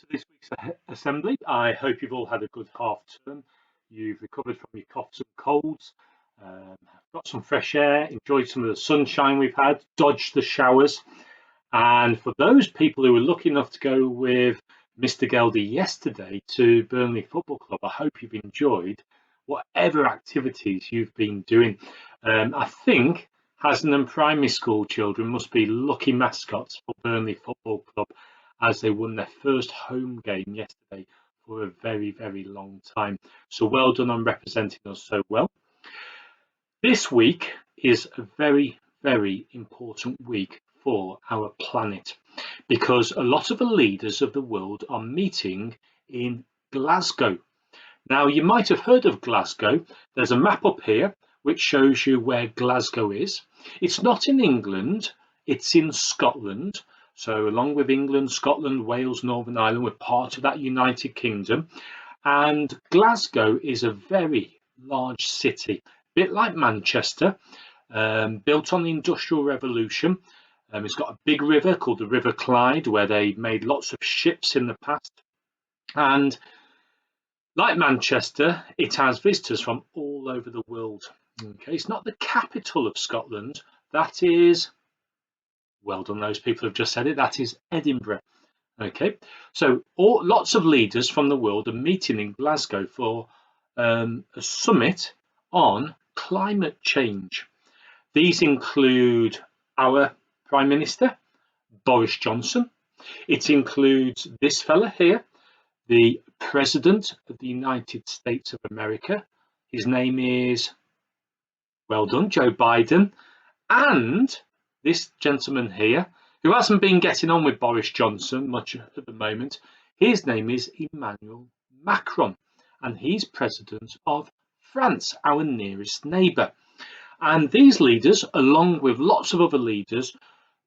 to this week's assembly. I hope you've all had a good half term. You've recovered from your coughs and colds, got some fresh air, enjoyed some of the sunshine we've had, dodged the showers. And for those people who were lucky enough to go with Mr. Geldy yesterday to Burnley Football Club, I hope you've enjoyed whatever activities you've been doing. I think Haslingden Primary School children must be lucky mascots for Burnley Football Club, as they won their first home game yesterday for a very, very long time. So well done on representing us so well. This week is a very, very important week for our planet, because a lot of the leaders of the world are meeting in Glasgow. Now, you might have heard of Glasgow. There's a map up here which shows you where Glasgow is. It's not in England, it's in Scotland. So along with England, Scotland, Wales, Northern Ireland, we're part of that United Kingdom. And Glasgow is a very large city, a bit like Manchester, built on the Industrial Revolution. It's got a big river called the River Clyde, where they made lots of ships in the past. And like Manchester, it has visitors from all over the world. Okay, it's not the capital of Scotland. That is, well done, those people have just said it, that is Edinburgh. Okay, so lots of leaders from the world are meeting in Glasgow for a summit on climate change. These include our Prime Minister, Boris Johnson. It includes this fella here, the President of the United States of America. His name is, well done, Joe Biden. And this gentleman here, who hasn't been getting on with Boris Johnson much at the moment, his name is Emmanuel Macron, and he's President of France, our nearest neighbour. And these leaders, along with lots of other leaders,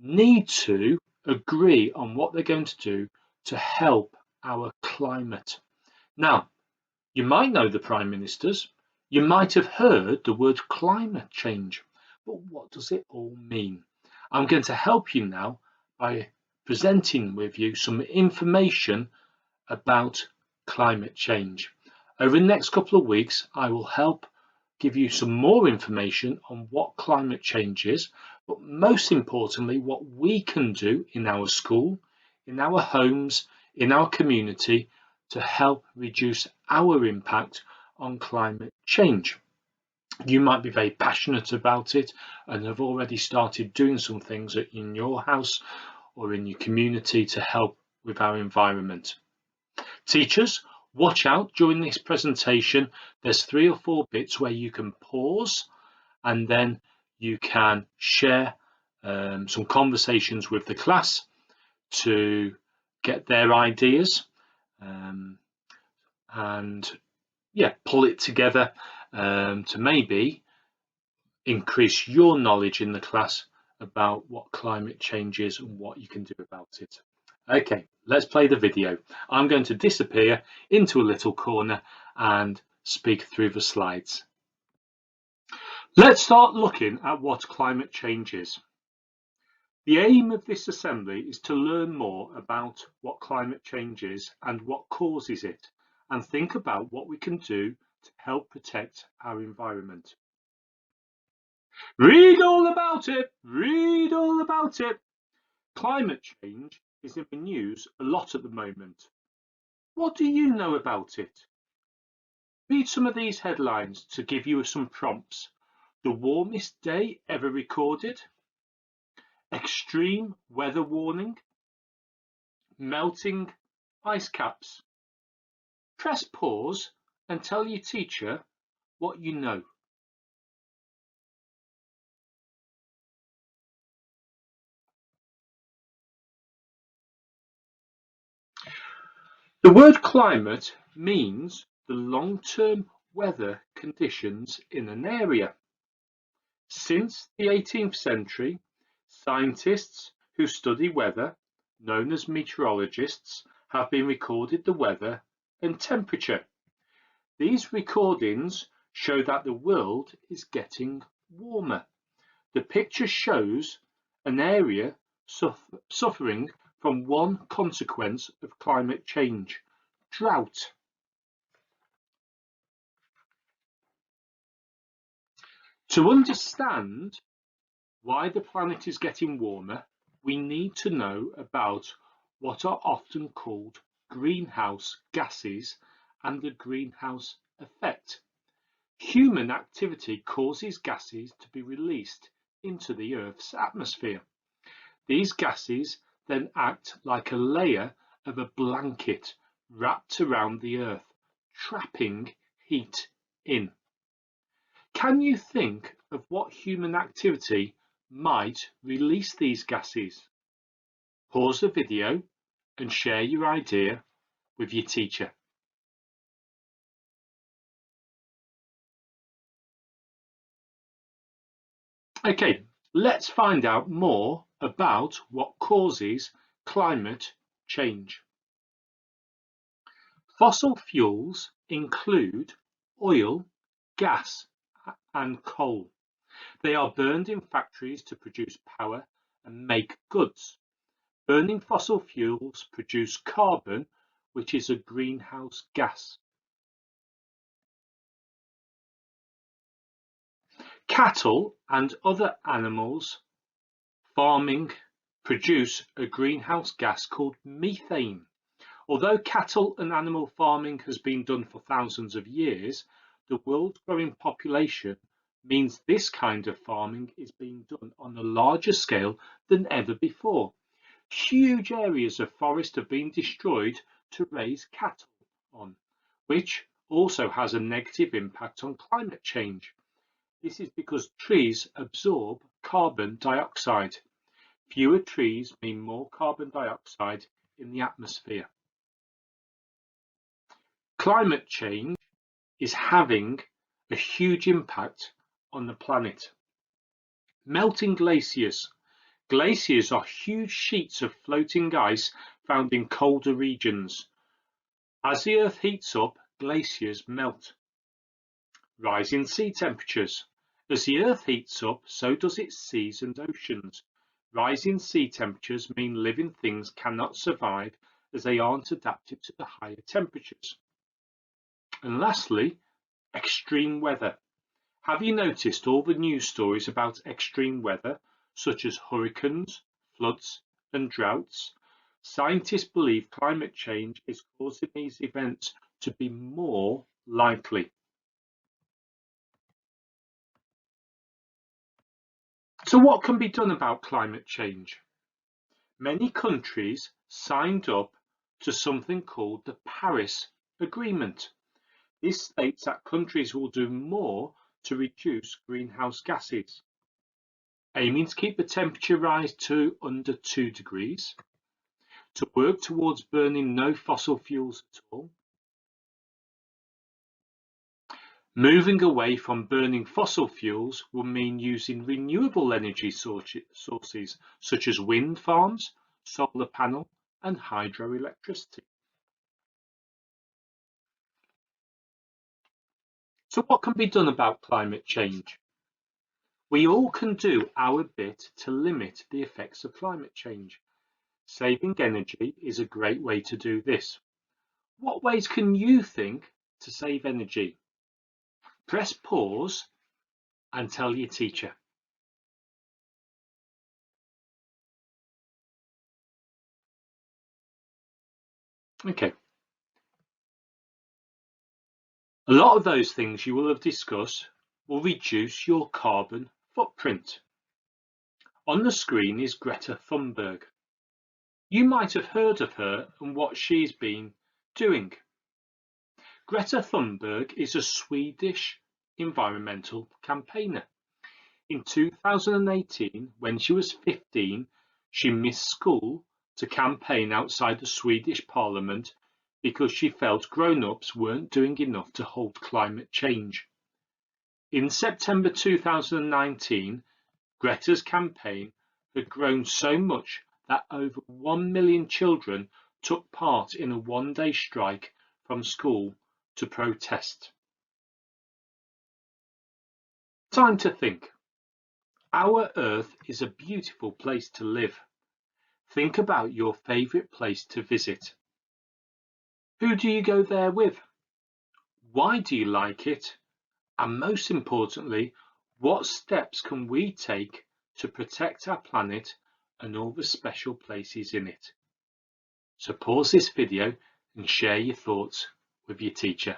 need to agree on what they're going to do to help our climate. Now, you might know the Prime Ministers, you might have heard the word climate change, but what does it all mean? I'm going to help you now by presenting with you some information about climate change. Over the next couple of weeks, I will help give you some more information on what climate change is, but most importantly, what we can do in our school, in our homes, in our community to help reduce our impact on climate change. You might be very passionate about it and have already started doing some things in your house or in your community to help with our environment. Teachers, watch out during this presentation. There's 3 or 4 bits where you can pause and then you can share some conversations with the class to get their ideas and pull it together to maybe increase your knowledge in the class about what climate change is and what you can do about it. Okay, let's play the video. I'm going to disappear into a little corner and speak through the slides. Let's start looking at what climate change is. The aim of this assembly is to learn more about what climate change is and what causes it, and think about what we can do to help protect our environment. Read all about it! Read all about it! Climate change is in the news a lot at the moment. What do you know about it? Read some of these headlines to give you some prompts. The warmest day ever recorded. Extreme weather warning. Melting ice caps. Press pause and tell your teacher what you know. The word climate means the long-term weather conditions in an area. Since the 18th century, scientists who study weather, known as meteorologists, have been recording the weather and temperature. These recordings show that the world is getting warmer. The picture shows an area suffering from one consequence of climate change: drought. To understand why the planet is getting warmer, we need to know about what are often called greenhouse gases and the greenhouse effect. Human activity causes gases to be released into the Earth's atmosphere. These gases then act like a layer of a blanket wrapped around the Earth, trapping heat in. Can you think of what human activity might release these gases? Pause the video and share your idea with your teacher. Okay, let's find out more about what causes climate change. Fossil fuels include oil, gas, and coal. They are burned in factories to produce power and make goods. Burning fossil fuels produce carbon, which is a greenhouse gas. Cattle and other animals farming produce a greenhouse gas called methane. Although cattle and animal farming has been done for thousands of years, the world's growing population means this kind of farming is being done on a larger scale than ever before. Huge areas of forest have been destroyed to raise cattle on, which also has a negative impact on climate change. This is because trees absorb carbon dioxide. Fewer trees mean more carbon dioxide in the atmosphere. Climate change is having a huge impact on the planet. Melting glaciers. Glaciers are huge sheets of floating ice found in colder regions. As the Earth heats up, glaciers melt. Rising sea temperatures. As the Earth heats up, so does its seas and oceans. Rising sea temperatures mean living things cannot survive as they aren't adapted to the higher temperatures. And lastly, extreme weather. Have you noticed all the news stories about extreme weather, such as hurricanes, floods, and droughts? Scientists believe climate change is causing these events to be more likely. So what can be done about climate change? Many countries signed up to something called the Paris Agreement. This states that countries will do more to reduce greenhouse gases, aiming to keep the temperature rise to under 2 degrees, to work towards burning no fossil fuels at all, moving away from burning fossil fuels will mean using renewable energy sources such as wind farms, solar panel and hydroelectricity. So what can be done about climate change? We all can do our bit to limit the effects of climate change. Saving energy is a great way to do this. What ways can you think to save energy? Press pause and tell your teacher. Okay. A lot of those things you will have discussed will reduce your carbon footprint. On the screen is Greta Thunberg. You might have heard of her and what she's been doing. Greta Thunberg is a Swedish environmental campaigner. In 2018, when she was 15, she missed school to campaign outside the Swedish Parliament because she felt grown-ups weren't doing enough to halt climate change. In September 2019, Greta's campaign had grown so much that over 1 million children took part in a one-day strike from school to protest. Time to think. Our Earth is a beautiful place to live. Think about your favourite place to visit. Who do you go there with? Why do you like it? And most importantly, what steps can we take to protect our planet and all the special places in it? So pause this video and share your thoughts with your teacher.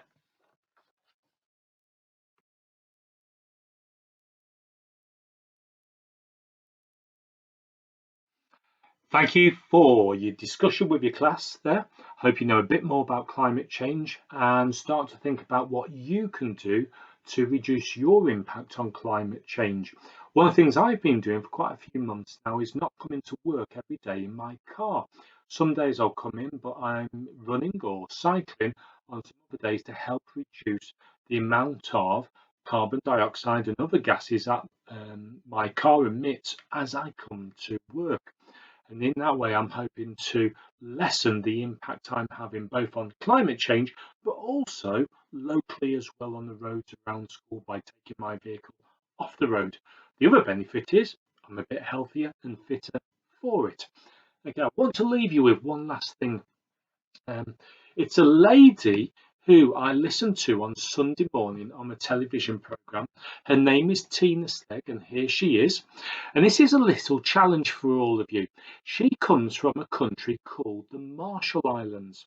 Thank you for your discussion with your class there. Hope you know a bit more about climate change and start to think about what you can do to reduce your impact on climate change. One of the things I've been doing for quite a few months now is not coming to work every day in my car. Some days I'll come in, but I'm running or cycling on some other days to help reduce the amount of carbon dioxide and other gases that my car emits as I come to work. And in that way, I'm hoping to lessen the impact I'm having both on climate change, but also locally as well on the roads around school by taking my vehicle off the road. The other benefit is I'm a bit healthier and fitter for it. Okay, I want to leave you with one last thing. It's a lady who I listened to on Sunday morning on a television programme. Her name is Tina Slegg, and here she is. And this is a little challenge for all of you. She comes from a country called the Marshall Islands,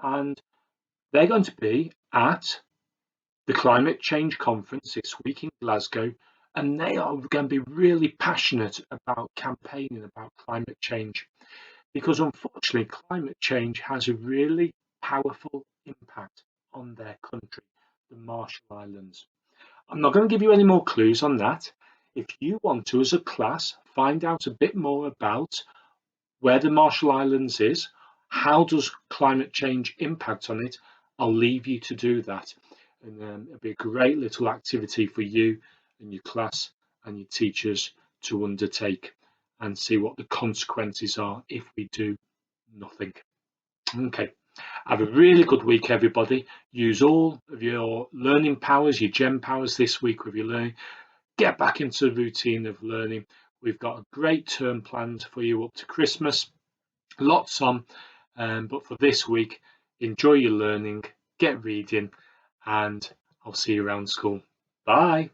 and they're going to be at the Climate Change Conference this week in Glasgow, and they are going to be really passionate about campaigning about climate change because unfortunately climate change has a really powerful impact on their country, the Marshall Islands. I'm not going to give you any more clues on that. If you want to, as a class, find out a bit more about where the Marshall Islands is, how does climate change impact on it, I'll leave you to do that. And it'll be a great little activity for you and your class and your teachers to undertake and see what the consequences are if we do nothing. Okay, have a really good week, everybody. Use all of your learning powers, your gem powers this week with your learning. Get back into the routine of learning. We've got a great term planned for you up to Christmas. Lots on, but for this week, enjoy your learning, get reading, and I'll see you around school. Bye.